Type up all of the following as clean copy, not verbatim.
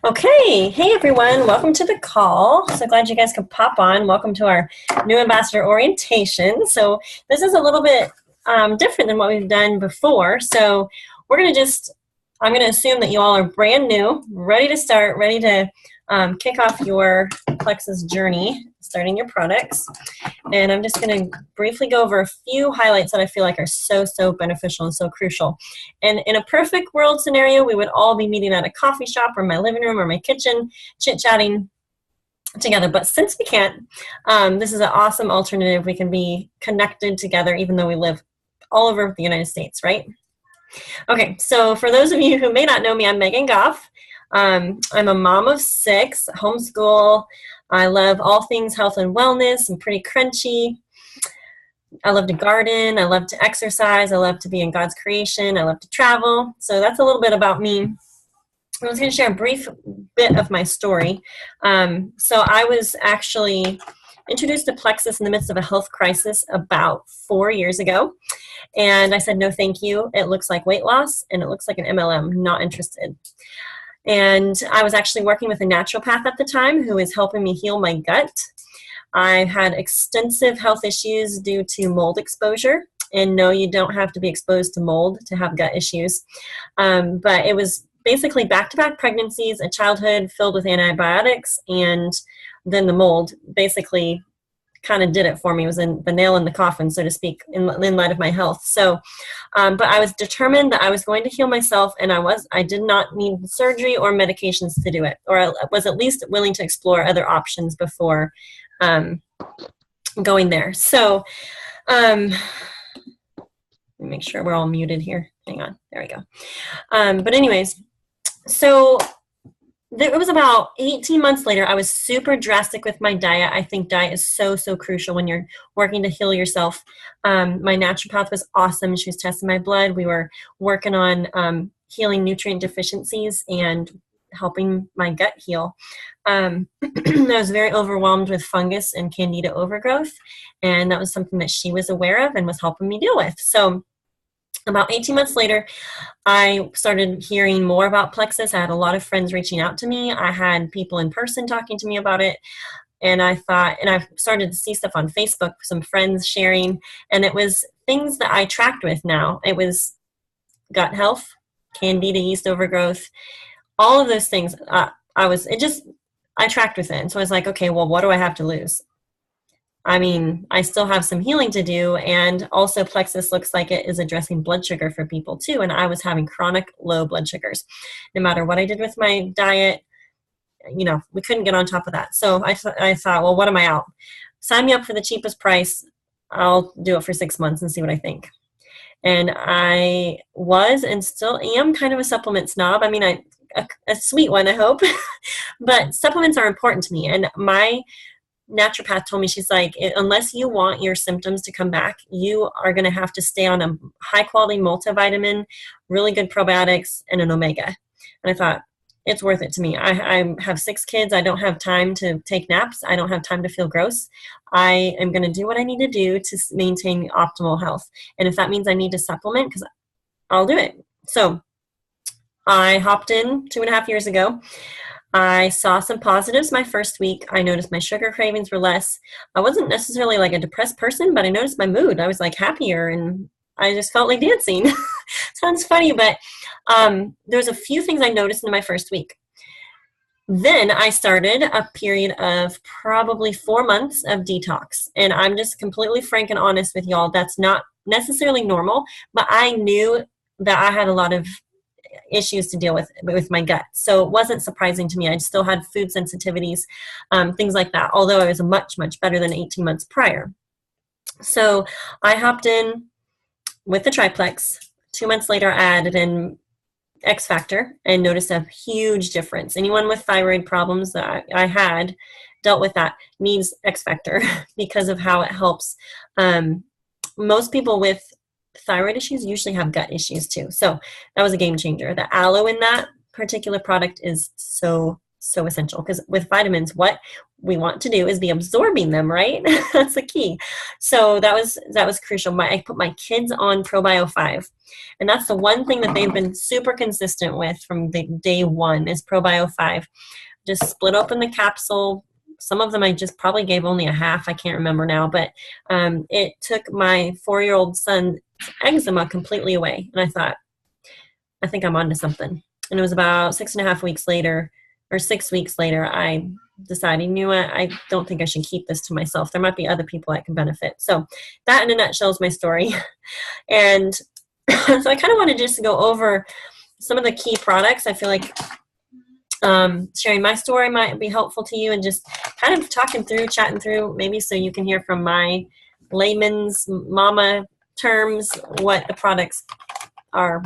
Okay, hey everyone, welcome to the call. So glad you guys could pop on. Welcome to our new ambassador orientation. So this is a little bit different than what we've done before. So we're going to I'm going to assume that you all are brand new, ready to start, ready to kick off your Plexus journey, starting your products. And I'm just going to briefly go over a few highlights that I feel like are so beneficial and so crucial. And in a perfect world scenario, we would all be meeting at a coffee shop or my living room or my kitchen, chit-chatting together. But since we can't, this is an awesome alternative. We can be connected together even though we live all over the United States, right? Okay, so for those of you who may not know me, I'm Megan Goff. I'm a mom of 6, homeschool. I love all things health and wellness. I'm pretty crunchy. I love to garden. I love to exercise. I love to be in God's creation. I love to travel. So that's a little bit about me. I was going to share a brief bit of my story. So I was actually introduced to Plexus in the midst of a health crisis about 4 years ago. And I said, no, thank you. It looks like weight loss and it looks like an MLM. Not interested. And I was actually working with a naturopath at the time who was helping me heal my gut. I had extensive health issues due to mold exposure. And no, you don't have to be exposed to mold to have gut issues. But it was basically back-to-back pregnancies, a childhood filled with antibiotics, and then the mold basically kind of did it for me. It was the nail in the coffin, so to speak, in light of my health. So, but I was determined that I was going to heal myself, and I did not need surgery or medications to do it, or I was at least willing to explore other options before going there. So, let me make sure we're all muted here. Hang on, there we go. But anyways, so it was about 18 months later, I was super drastic with my diet. I think diet is so crucial when you're working to heal yourself. My naturopath was awesome. She was testing my blood. We were working on healing nutrient deficiencies and helping my gut heal. I was very overwhelmed with fungus and candida overgrowth, and that was something that she was aware of and was helping me deal with. So about 18 months later, I started hearing more about Plexus. I had a lot of friends reaching out to me. I had people in person talking to me about it. And I started to see stuff on Facebook, some friends sharing, and it was things that I tracked with now. It was gut health, candida yeast overgrowth, all of those things. I tracked with it. And so I was like, okay, well, what do I have to lose? I mean, I still have some healing to do, and also Plexus looks like it is addressing blood sugar for people too, and I was having chronic low blood sugars. No matter what I did with my diet, we couldn't get on top of that. So I thought, well, what am I out? Sign me up for the cheapest price. I'll do it for 6 months and see what I think. And I was and still am kind of a supplement snob. I mean, a sweet one, I hope. But supplements are important to me, and my naturopath told me, she's like, unless you want your symptoms to come back, you are going to have to stay on a high quality multivitamin, really good probiotics, and an omega. And I thought, it's worth it to me. I have 6 kids. I don't have time to take naps. I don't have time to feel gross. I am going to do what I need to do to maintain optimal health. And if that means I need to supplement, because I'll do it. So I hopped in 2.5 years ago. I saw some positives my first week. I noticed my sugar cravings were less. I wasn't necessarily like a depressed person, but I noticed my mood. I was like happier, and I just felt like dancing. Sounds funny, but there's a few things I noticed in my first week. Then I started a period of probably 4 months of detox. And I'm just completely frank and honest with y'all. That's not necessarily normal, but I knew that I had a lot of issues to deal with my gut. So it wasn't surprising to me. I still had food sensitivities, things like that, although I was much better than 18 months prior. So I hopped in with the triplex. 2 months later, I added in X Factor and noticed a huge difference. Anyone with thyroid problems that I had dealt with that needs X Factor because of how it helps. Most people with thyroid issues usually have gut issues too. So that was a game changer. The aloe in that particular product is so so essential, because with vitamins, what we want to do is be absorbing them, right? That's the key. So that was crucial. I put my kids on ProBio 5, and that's the one thing that they've been super consistent with from the day one is ProBio 5. Just split open the capsule. Some of them I just probably gave only a half. I can't remember now, but it took my 4-year-old son's eczema completely away. And I thought, I think I'm onto something. And it was about 6.5 weeks later, or 6 weeks later, I decided, you know what, I don't think I should keep this to myself. There might be other people that can benefit. So that in a nutshell is my story. And so I kind of wanted just to go over some of the key products. I feel like sharing my story might be helpful to you, and just kind of chatting through, maybe so you can hear from my layman's mama terms what the products are,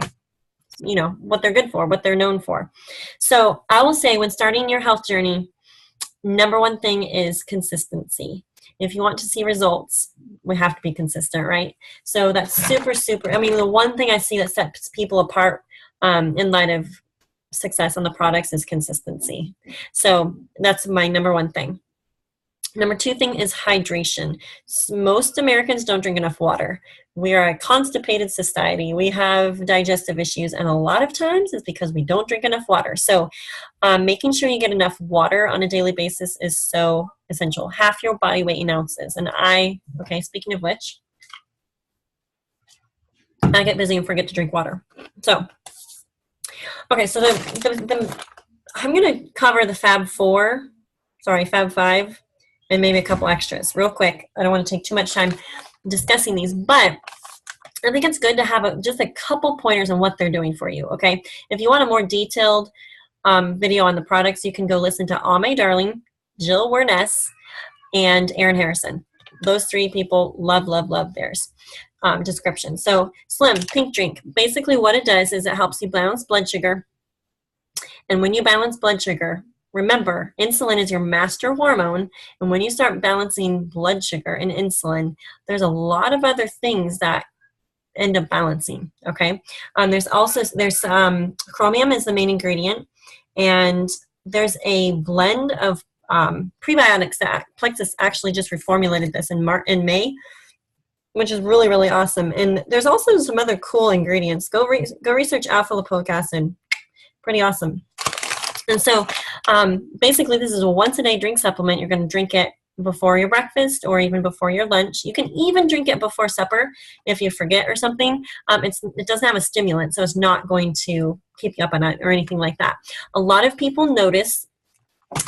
you know, what they're good for, what they're known for. So I will say, when starting your health journey, number one thing is consistency. If you want to see results, we have to be consistent, right? So that's super, super, I mean, the one thing I see that sets people apart in light of success on the products is consistency. So that's my number one thing. Number two thing is hydration. Most Americans don't drink enough water. We are a constipated society. We have digestive issues, and a lot of times it's because we don't drink enough water. So making sure you get enough water on a daily basis is so essential. Half your body weight in ounces. And okay, speaking of which, I get busy and forget to drink water. So, okay, so I'm going to cover the Fab 5, and maybe a couple extras real quick. I don't want to take too much time discussing these, but I think it's good to have just a couple pointers on what they're doing for you, okay? If you want a more detailed video on the products, you can go listen to Ame Darling, Jill Werness, and Aaron Harrison. Those 3 people, love theirs. Description. So Slim Pink Drink, basically what it does is it helps you balance blood sugar. And when you balance blood sugar, remember, insulin is your master hormone, and when you start balancing blood sugar and insulin, there's a lot of other things that end up balancing, okay? There's chromium is the main ingredient, and there's a blend of prebiotics that Plexus actually just reformulated this in May, which is really, really awesome. And there's also some other cool ingredients. Go research alpha lipoic acid. Pretty awesome. And so basically this is a once-a-day drink supplement. You're going to drink it before your breakfast or even before your lunch. You can even drink it before supper if you forget or something. It doesn't have a stimulant, so it's not going to keep you up at night or anything like that. A lot of people notice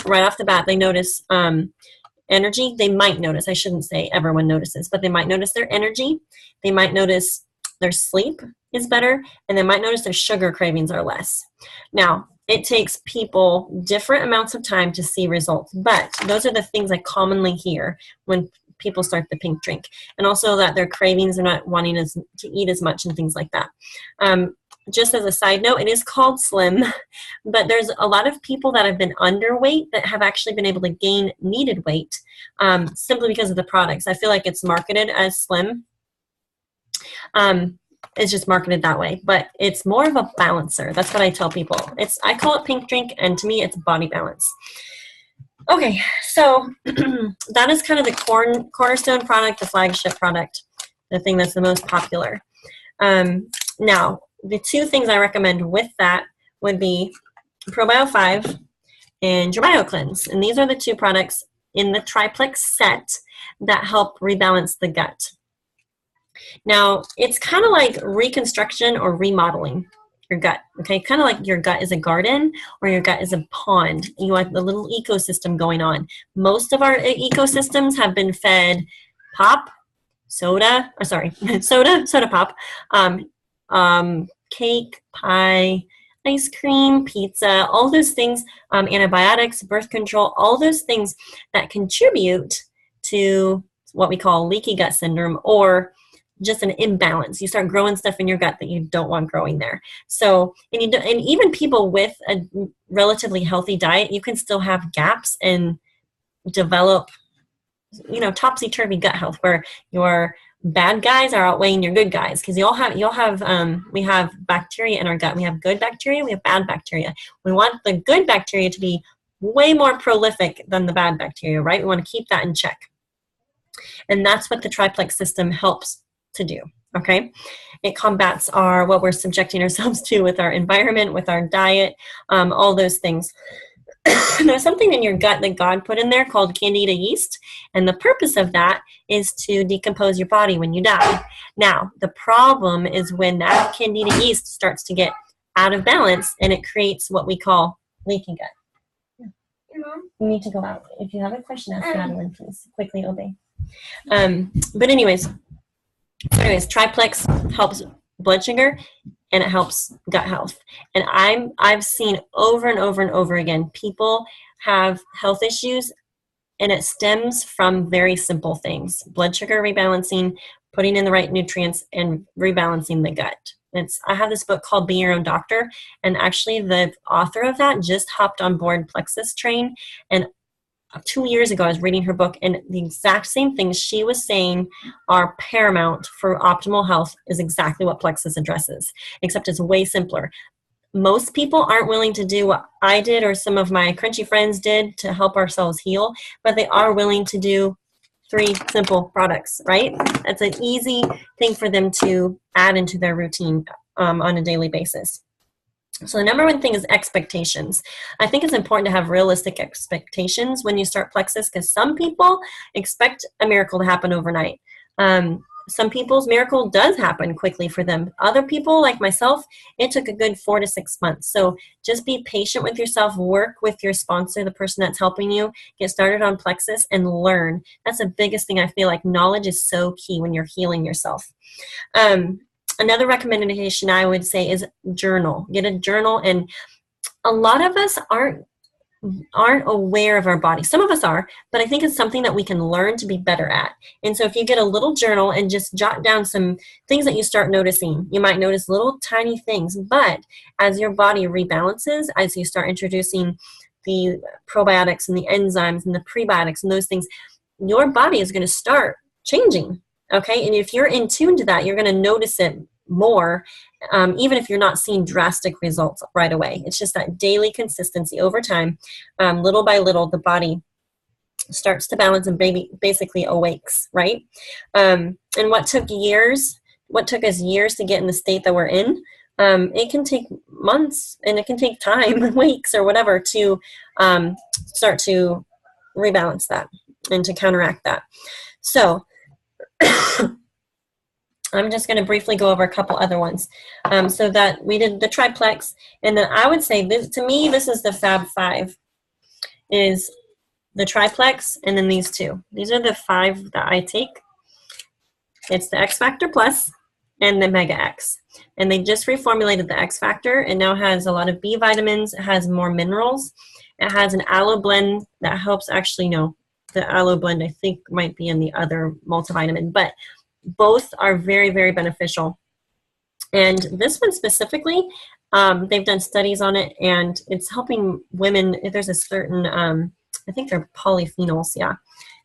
right off the bat, they notice energy. They might notice, I shouldn't say everyone notices, but they might notice their energy. They might notice their sleep is better, and they might notice their sugar cravings are less. Now, it takes people different amounts of time to see results, but those are the things I commonly hear when people start the pink drink. And also that their cravings are not wanting to eat as much and things like that. Just as a side note, it is called Slim, but there's a lot of people that have been underweight that have actually been able to gain needed weight simply because of the products. I feel like it's marketed as Slim. It's just marketed that way, but it's more of a balancer. That's what I tell people. I call it pink drink, and to me, it's body balance. Okay, so that is kind of the cornerstone product, the flagship product, the thing that's the most popular. Now, the 2 things I recommend with that would be ProBio 5 and your BioCleanse. And these are the 2 products in the triplex set that help rebalance the gut. Now, it's kind of like reconstruction or remodeling your gut, okay? Kind of like your gut is a garden or your gut is a pond. You have the little ecosystem going on. Most of our ecosystems have been fed soda pop, cake, pie, ice cream, pizza, all those things, antibiotics, birth control, all those things that contribute to what we call leaky gut syndrome, or just an imbalance. You start growing stuff in your gut that you don't want growing there. So, and even people with a relatively healthy diet, you can still have gaps and develop, topsy-turvy gut health, where your bad guys are outweighing your good guys, because we have bacteria in our gut. We have good bacteria, we have bad bacteria. We want the good bacteria to be way more prolific than the bad bacteria, right? We want to keep that in check. And that's what the triplex system helps to do, okay? It combats what we're subjecting ourselves to with our environment, with our diet, all those things. There's something in your gut that God put in there called Candida yeast, and the purpose of that is to decompose your body when you die. Now, the problem is when that Candida yeast starts to get out of balance, and it creates what we call leaky gut. You need to go out. If you have a question, ask Madeline, please. Quickly obey. But anyways, triplex helps blood sugar, and it helps gut health. And I've seen over and over and over again, people have health issues, and it stems from very simple things: blood sugar rebalancing, putting in the right nutrients, and rebalancing the gut. I have this book called Be Your Own Doctor, and actually the author of that just hopped on board Plexus Train, and 2 years ago I was reading her book, and the exact same things she was saying are paramount for optimal health is exactly what Plexus addresses, except it's way simpler. Most people aren't willing to do what I did or some of my crunchy friends did to help ourselves heal, but they are willing to do 3 simple products, right? That's an easy thing for them to add into their routine on a daily basis. So the number one thing is expectations. I think it's important to have realistic expectations when you start Plexus, because some people expect a miracle to happen overnight. Some people's miracle does happen quickly for them. Other people, like myself, it took a good 4 to 6 months. So just be patient with yourself, work with your sponsor, the person that's helping you, get started on Plexus and learn. That's the biggest thing. I feel like knowledge is so key when you're healing yourself. Another recommendation I would say is journal. Get a journal, and a lot of us aren't aware of our body. Some of us are, but I think it's something that we can learn to be better at. And so if you get a little journal and just jot down some things that you start noticing, you might notice little tiny things, but as your body rebalances, as you start introducing the probiotics and the enzymes and the prebiotics and those things, your body is going to start changing. Okay, and if you're in tune to that, you're going to notice it more, even if you're not seeing drastic results right away. It's just that daily consistency over time, little by little, the body starts to balance and basically awakes, right? And what took us years to get in the state that we're in, it can take months, and it can take time, weeks or whatever, to start to rebalance that and to counteract that. So I'm just going to briefly go over a couple other ones. So that we did the triplex, and then I would say this, to me, this is the Fab 5, is the triplex, and then these 2. These are the 5 that I take. It's the X Factor Plus and the Mega X. And they just reformulated the X Factor. It now has a lot of B vitamins. It has more minerals. It has an aloe blend that helps the aloe blend I think might be in the other multivitamin, but both are very, very beneficial. And this one specifically, they've done studies on it, and it's helping women. There's a certain, I think they're polyphenols,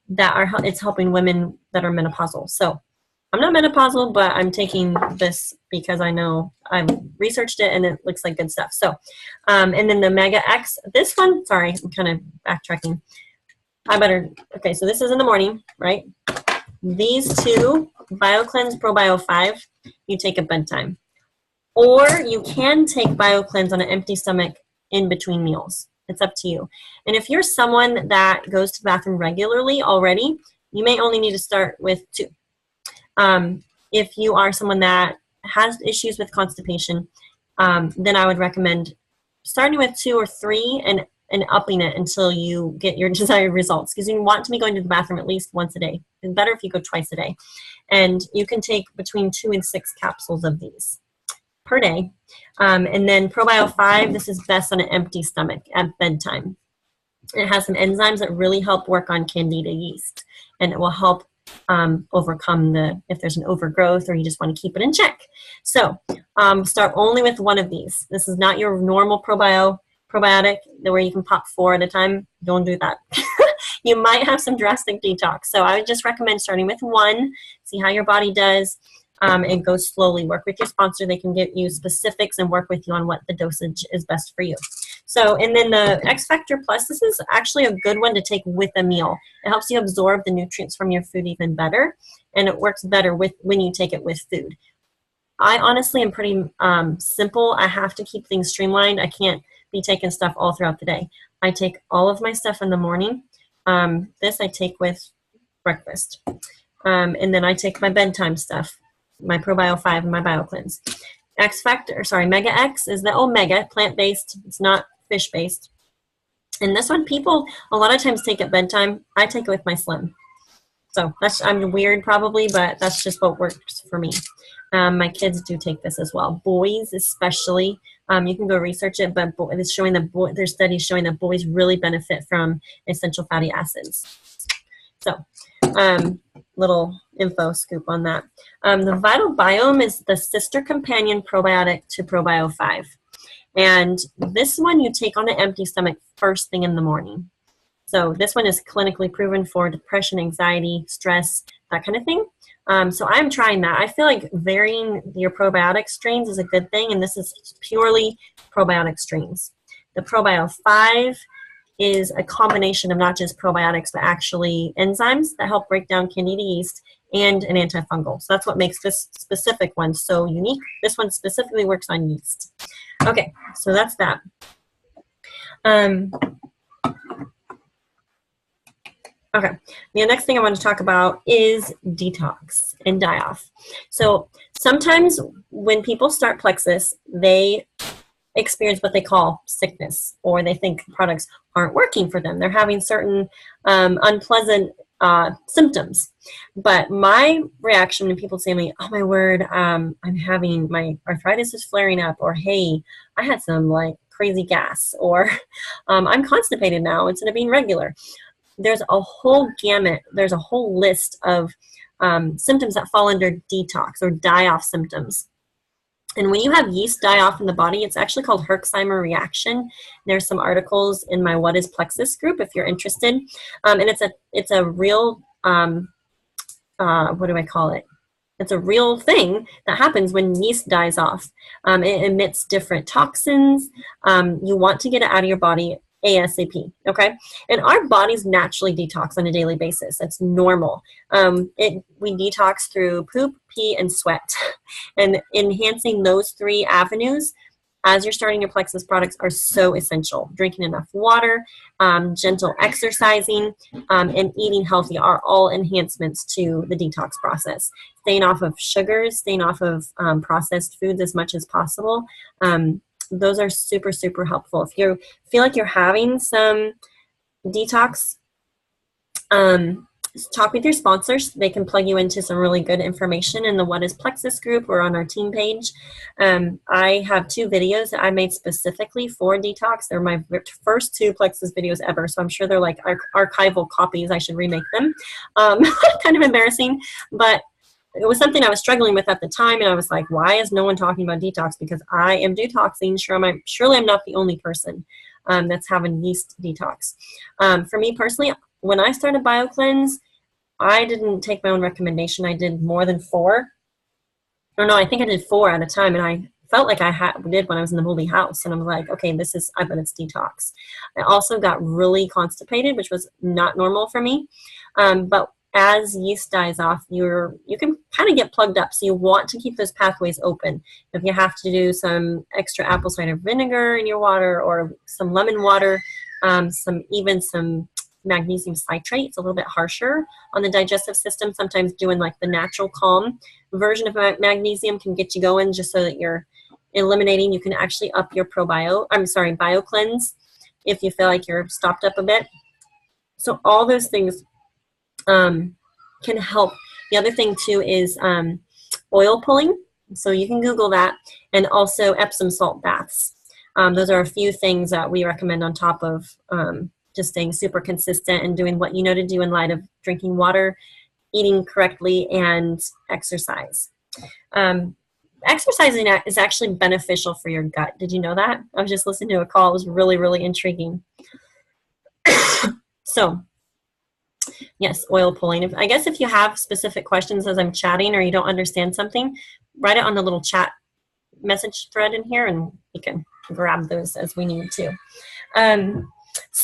it's helping women that are menopausal. So I'm not menopausal, but I'm taking this because I know I've researched it and it looks like good stuff. So, and then the Mega X, this one, sorry, I'm kind of backtracking. Okay, so this is in the morning, right? These 2, BioCleanse ProBio 5, you take at bedtime. Or you can take BioCleanse on an empty stomach in between meals. It's up to you. And if you're someone that goes to the bathroom regularly already, you may only need to start with 2. If you are someone that has issues with constipation, then I would recommend starting with 2 or 3 and upping it until you get your desired results, because you want to be going to the bathroom at least once a day. It's better if you go twice a day. And you can take between 2 and 6 capsules of these per day. And then ProBio 5, this is best on an empty stomach at bedtime. It has some enzymes that really help work on Candida yeast, and it will help overcome if there's an overgrowth or you just want to keep it in check. So start only with 1 of these. This is not your normal probiotic where you can pop 4 at a time. Don't do that. You might have some drastic detox. So I would just recommend starting with 1, see how your body does. and go slowly. Work with your sponsor. They can get you specifics and work with you on what the dosage is best for you. So, and then the X Factor Plus, this is actually a good one to take with a meal. It helps you absorb the nutrients from your food even better, and it works better when you take it with food. I honestly am pretty simple. I have to keep things streamlined. I can't be taking stuff all throughout the day. I take all of my stuff in the morning. This I take with breakfast. And then I take my bedtime stuff, my ProBio 5 and my BioCleanse. Mega X is the omega, plant-based. It's not fish-based. And this one, people a lot of times take at bedtime. I take it with my Slim. So I'm weird probably, but that's just what works for me. My kids do take this as well. Boys especially. You can go research it, but it's showing there's studies showing that boys really benefit from essential fatty acids. So little info scoop on that. The Vital Biome is the sister companion probiotic to ProBio 5. And this one you take on an empty stomach first thing in the morning. So this one is clinically proven for depression, anxiety, stress, that kind of thing. So I'm trying that. I feel like varying your probiotic strains is a good thing, and this is purely probiotic strains. The ProBio 5 is a combination of not just probiotics, but actually enzymes that help break down candida yeast and an antifungal. So that's what makes this specific one so unique. This one specifically works on yeast. Okay, so that's that. Okay, the next thing I want to talk about is detox and die-off. So sometimes when people start Plexus, they experience what they call sickness, or they think products aren't working for them. They're having certain unpleasant symptoms. But my reaction when people say to me, oh my word, I'm having, my arthritis is flaring up, or hey, I had some like crazy gas, or I'm constipated now instead of being regular. There's a whole gamut, there's a whole list of symptoms that fall under detox or die-off symptoms. And when you have yeast die off in the body, it's actually called Herxheimer reaction. There's some articles in my What is Plexus group if you're interested. And it's a real, what do I call it? It's a real thing that happens when yeast dies off. It emits different toxins. You want to get it out of your body ASAP, okay? And our bodies naturally detox on a daily basis. That's normal. We detox through poop, pee, and sweat. And enhancing those three avenues as you're starting your Plexus products are so essential. Drinking enough water, gentle exercising, and eating healthy are all enhancements to the detox process. Staying off of sugars, staying off of processed foods as much as possible. Those are super, super helpful. If you feel like you're having some detox, talk with your sponsors. They can plug you into some really good information in the What is Plexus group or on our team page. I have 2 videos that I made specifically for detox. They're my first 2 Plexus videos ever, so I'm sure they're like archival copies. I should remake them. Kind of embarrassing, but it was something I was struggling with at the time, and I was like, why is no one talking about detox? Because I am detoxing. Surely I'm not the only person that's having yeast detox. For me personally, when I started BioCleanse, I didn't take my own recommendation. I did more than 4. Or no, I think I did 4 at a time, and I felt like I did when I was in the moldy house. And I'm like, okay, I bet it's detox. I also got really constipated, which was not normal for me. But as yeast dies off, you can kind of get plugged up. So you want to keep those pathways open. If you have to do some extra apple cider vinegar in your water, or some lemon water, some magnesium citrate. It's a little bit harsher on the digestive system. Sometimes doing like the natural calm version of magnesium can get you going, just so that you're eliminating. You can actually up your BioCleanse if you feel like you're stopped up a bit. So all those things can help. The other thing too is oil pulling. So you can Google that, and also Epsom salt baths. Those are a few things that we recommend on top of just staying super consistent and doing what you know to do in light of drinking water, eating correctly, and exercise. Exercising is actually beneficial for your gut. Did you know that? I was just listening to a call. It was really, really intriguing. So Yes, oil pulling. I guess if you have specific questions as I'm chatting or you don't understand something, write it on the little chat message thread in here and we can grab those as we need to.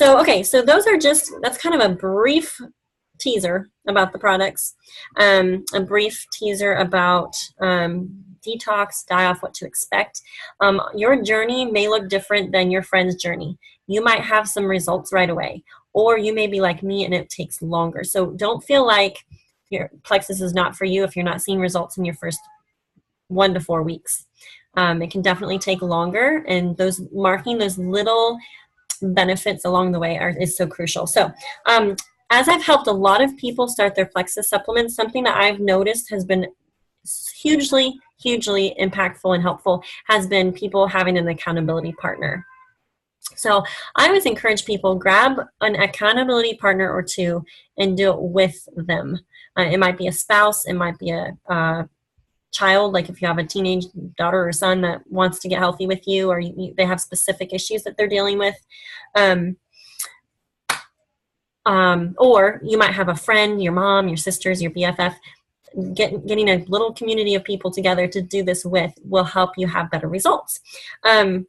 Okay, so that's kind of a brief teaser about the products, a brief teaser about detox, die off, what to expect. Your journey may look different than your friend's journey. You might have some results right away, or you may be like me and it takes longer. So don't feel like your Plexus is not for you if you're not seeing results in your first 1 to 4 weeks. It can definitely take longer, and marking those little benefits along the way is so crucial. So as I've helped a lot of people start their Plexus supplements, something that I've noticed has been hugely impactful and helpful has been people having an accountability partner. So I always encourage people, grab an accountability partner or two and do it with them. It might be a spouse, it might be a child, like if you have a teenage daughter or son that wants to get healthy with you, or they have specific issues that they're dealing with. Or you might have a friend, your mom, your sisters, your BFF. Getting a little community of people together to do this with will help you have better results. And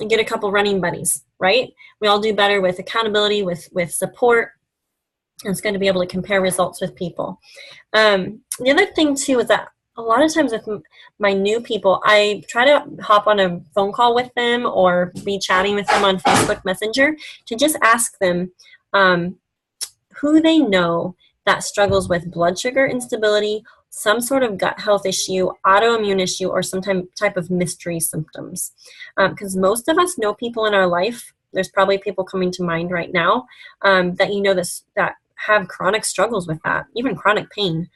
get a couple running buddies, right? We all do better with accountability, with support. And it's going to be able to compare results with people. The other thing too is that a lot of times with my new people, I try to hop on a phone call with them or be chatting with them on Facebook Messenger to just ask them who they know that struggles with blood sugar instability, some sort of gut health issue, autoimmune issue, or some type of mystery symptoms. Because most of us know people in our life, there's probably people coming to mind right now that you know that have chronic struggles with that, even chronic pain.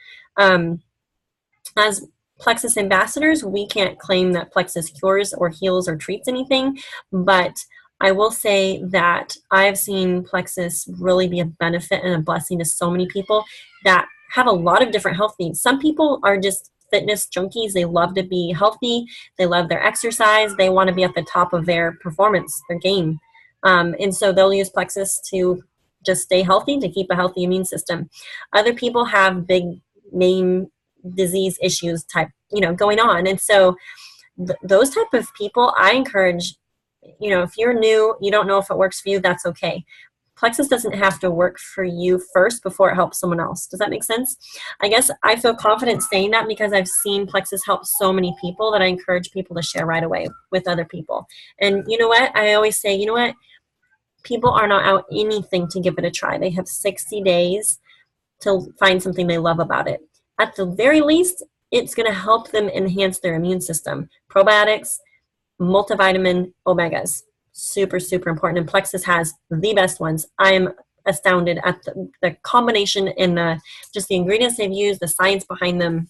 As Plexus ambassadors, we can't claim that Plexus cures or heals or treats anything, but I will say that I've seen Plexus really be a benefit and a blessing to so many people that have a lot of different health needs. Some people are just fitness junkies. They love to be healthy. They love their exercise. They want to be at the top of their performance, their game. And so they'll use Plexus to just stay healthy, to keep a healthy immune system. Other people have big name disease issues going on. And so those type of people, I encourage, if you're new, you don't know if it works for you, that's okay. Plexus doesn't have to work for you first before it helps someone else. Does that make sense? I guess I feel confident saying that because I've seen Plexus help so many people that I encourage people to share right away with other people. And you know what? I always say, people are not out anything to give it a try. They have 60 days to find something they love about it. At the very least, it's going to help them enhance their immune system. Probiotics, multivitamin, omegas, super important. And Plexus has the best ones. I am astounded at the combination and just the ingredients they've used, the science behind them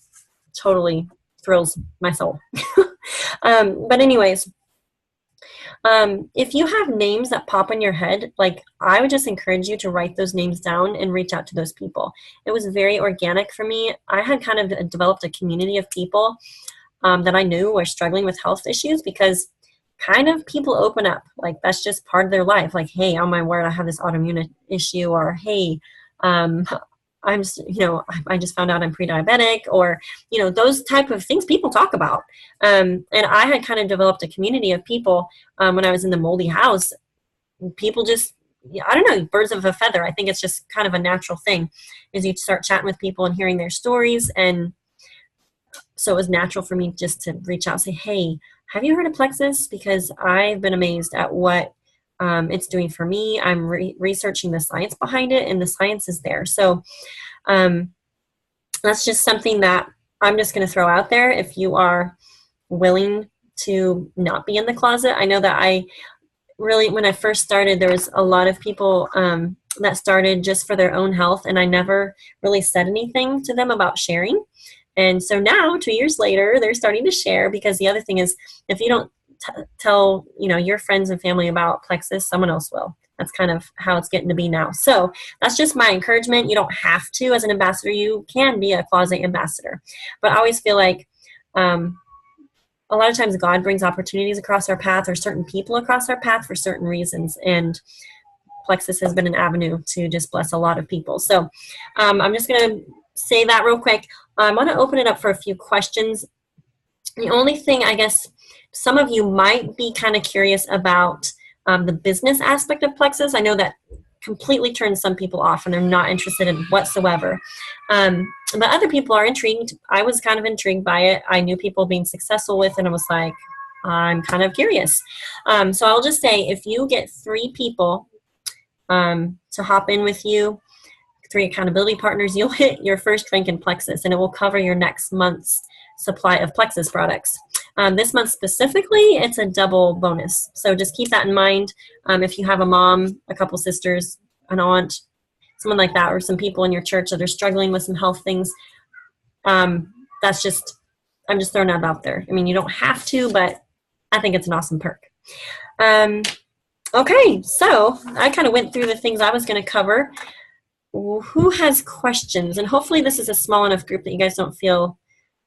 totally thrills my soul. But anyways, if you have names that pop in your head, I would just encourage you to write those names down and reach out to those people. It was very organic for me. I had kind of developed a community of people that I knew were struggling with health issues because kind of people open up. That's just part of their life. Hey, oh my word, I have this autoimmune issue, or hey, I just found out I'm pre-diabetic, or, those type of things people talk about. And I had kind of developed a community of people when I was in the moldy house. People just, I don't know, birds of a feather. I think it's just kind of a natural thing is you start chatting with people and hearing their stories. And so it was natural for me just to reach out and say, hey, have you heard of Plexus? Because I've been amazed at what it's doing for me. I'm researching the science behind it, and the science is there. So that's just something that I'm just going to throw out there. If you are willing to not be in the closet, I know that when I first started, there was a lot of people that started just for their own health, and I never really said anything to them about sharing. And so now, 2 years later, they're starting to share, because the other thing is, if you don't tell your friends and family about Plexus, someone else will. That's kind of how it's getting to be now. So that's just my encouragement. You don't have to as an ambassador. You can be a closet ambassador. But I always feel like a lot of times God brings opportunities across our path, or certain people across our path for certain reasons. And Plexus has been an avenue to just bless a lot of people. So I'm just going to say that real quick. I want to open it up for a few questions. The only thing, I guess, some of you might be kind of curious about the business aspect of Plexus. I know that completely turns some people off and they're not interested in whatsoever. But other people are intrigued. I was kind of intrigued by it. I knew people being successful with it, and I was like, I'm kind of curious. So I'll just say, if you get 3 people to hop in with you, 3 accountability partners, you'll hit your first drink in Plexus, and it will cover your next month's supply of Plexus products. This month specifically, it's a double bonus. So just keep that in mind. If you have a mom, a couple sisters, an aunt, someone like that, or some people in your church that are struggling with some health things, that's just, I'm just throwing that out there. I mean, you don't have to, but I think it's an awesome perk. Okay, so I kind of went through the things I was going to cover. Who has questions? And hopefully this is a small enough group that you guys don't feel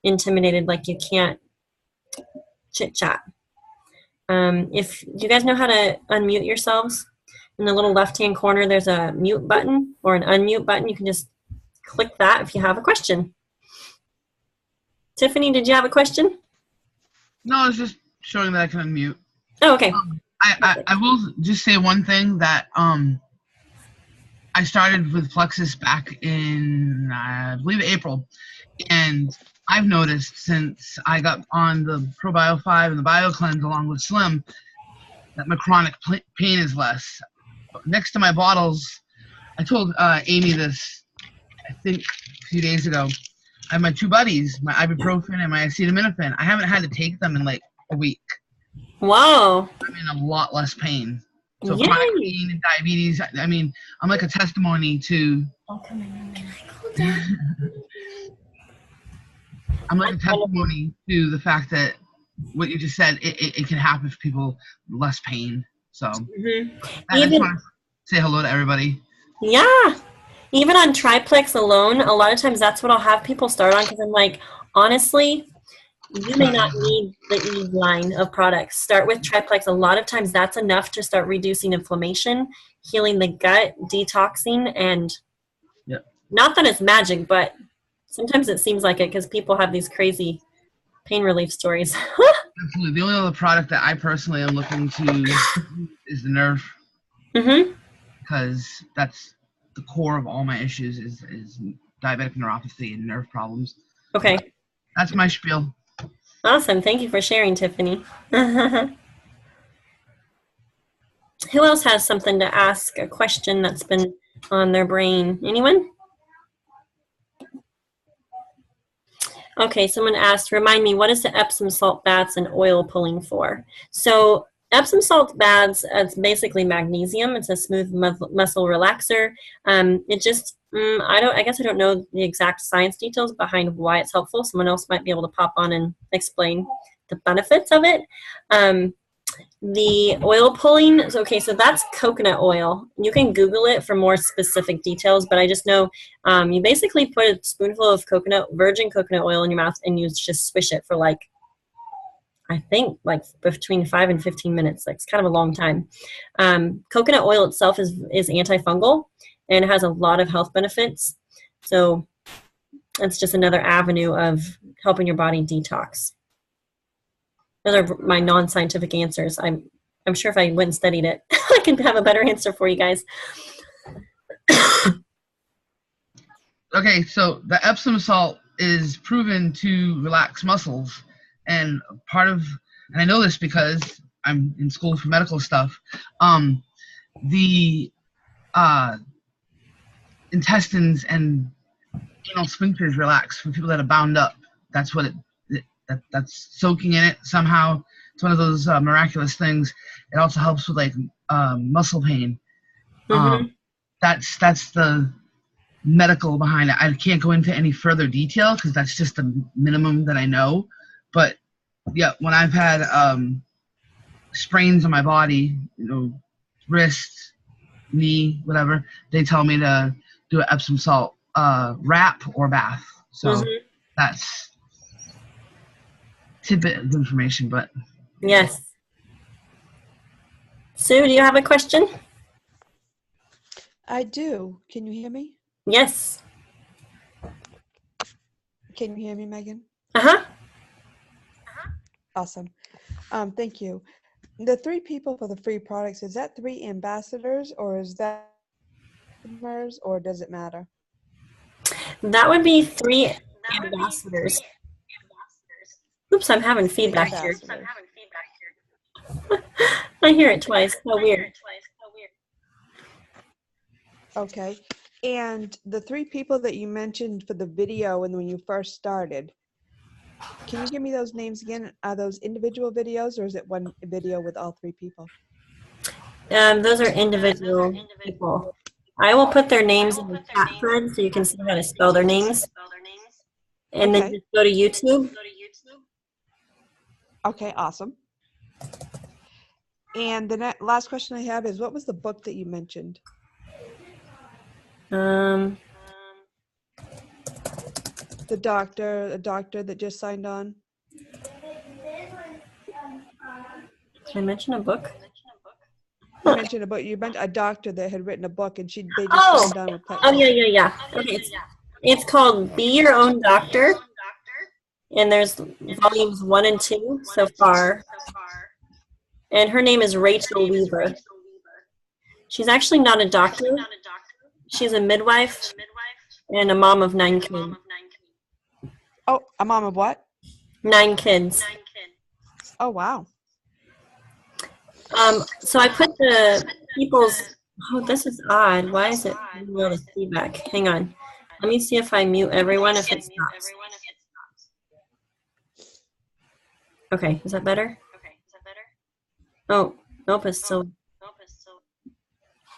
intimidated, like you can't chit chat. If you guys know how to unmute yourselves, in the little left-hand corner, there's a mute button or an unmute button. You can just click that if you have a question. Tiffany, did you have a question? No, I was just showing that I can unmute. Oh, okay. I will just say one thing, that I started with Plexus back in, I believe, April. And I've noticed since I got on the ProBio 5 and the BioCleanse along with Slim that my chronic pain is less. Next to my bottles, I told Amy this, I think, a few days ago. I have my 2 buddies, my ibuprofen and my acetaminophen. I haven't had to take them in like a week. Wow. I'm in a lot less pain. So Yay. chronic pain and diabetes, I mean, I'm like a testimony to... I'm like a testimony to the fact that what you just said, it can happen for people with less pain. So I just want to say hello to everybody. Yeah. Even on Triplex alone, a lot of times that's what I'll have people start on, because I'm like, honestly, you may not need the Eve line of products. Start with Triplex. A lot of times that's enough to start reducing inflammation, healing the gut, detoxing, and not that it's magic, but sometimes it seems like it because people have these crazy pain relief stories. Absolutely. The only other product that I personally am looking to is the Nerve. Because that's the core of all my issues is diabetic neuropathy and nerve problems. Okay. That's my spiel. Awesome. Thank you for sharing, Tiffany. Who else has something to ask, a question that's been on their brain? Anyone? Okay, someone asked, remind me, what is the Epsom salt baths and oil pulling for? So Epsom salt baths, it's basically magnesium. It's a smooth muscle relaxer. It just, I guess I don't know the exact science details behind why it's helpful. Someone else might be able to pop on and explain the benefits of it. The oil pulling, okay, so that's coconut oil. You can Google it for more specific details, but I just know you basically put a spoonful of virgin coconut oil in your mouth, and you just swish it for like, I think like between 5 and 15 minutes. Like, it's kind of a long time. Coconut oil itself is antifungal and it has a lot of health benefits. So it's just another avenue of helping your body detox. Those are my non-scientific answers. I'm sure if I went and studied it, I can have a better answer for you guys. Okay, so the Epsom salt is proven to relax muscles. And and I know this because I'm in school for medical stuff, the intestines and anal sphincters relax for people that are bound up. That's what that's soaking in it somehow. It's one of those miraculous things. It also helps with like muscle pain. That's the medical behind it. I can't go into any further detail because that's just the minimum that I know. But yeah, when I've had sprains on my body, wrist, knee, whatever, they tell me to do an Epsom salt wrap or bath. So that's tidbit of information, but yes. Sue, do you have a question? I do. Can you hear me? Yes. Can you hear me, Megan? Uh-huh. Awesome. Thank you. The 3 people for the free products, is that 3 ambassadors or is that customers or does it matter? That would be 3 ambassadors. Oops, I'm having 3 feedback here. ambassadors. I hear it twice. So weird. Okay. And the 3 people that you mentioned for the video and when you first started, can you give me those names again? Are those individual videos or is it one video with all 3 people? Those are individual people. I will put their names in the chat thread so you can see how to spell their names. And then Okay. just go to YouTube. Okay, awesome. And the last question I have is, what was the book that you mentioned? Um, The doctor that just signed on? Did I mention a book? You mentioned a doctor that had written a book and they just Oh, signed on with oh yeah. Okay, it's called Be Your Own Doctor, and there's volumes 1 and 2 so far. And her name is Rachel Weaver. She's actually not a doctor. She's a midwife and a mom of 9 kids. Oh, a mom of what? 9 kids. Oh, wow. So I put the people's, oh, this is odd. Why is it all this feedback? Hang on. Let me see if I mute everyone if it stops. Okay, is that better? Oh, nope, it's still.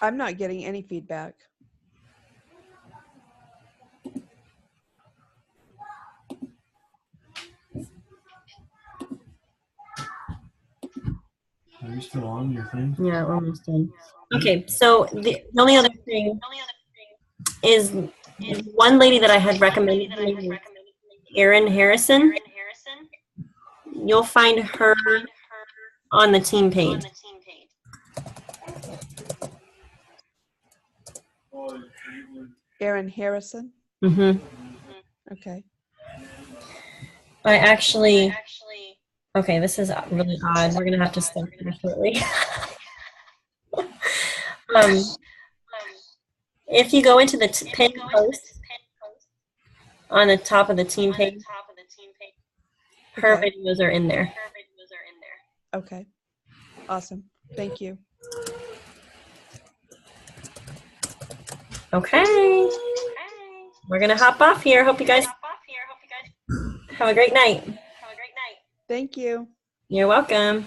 I'm not getting any feedback. Are you still on your thing? Yeah, we're almost done. Okay, so the only other thing is one lady that I had recommended, Erin Harrison. You'll find her on the team page. Erin Harrison? Mm-hmm. Okay. I actually, okay, this is really odd. We're going to have to stop here shortly. If you go into the pinned post on the top of the team page, her videos are in there. Okay. Awesome. Thank you. Okay. We're going to hop off here. Hope you guys have a great night. Thank you. You're welcome.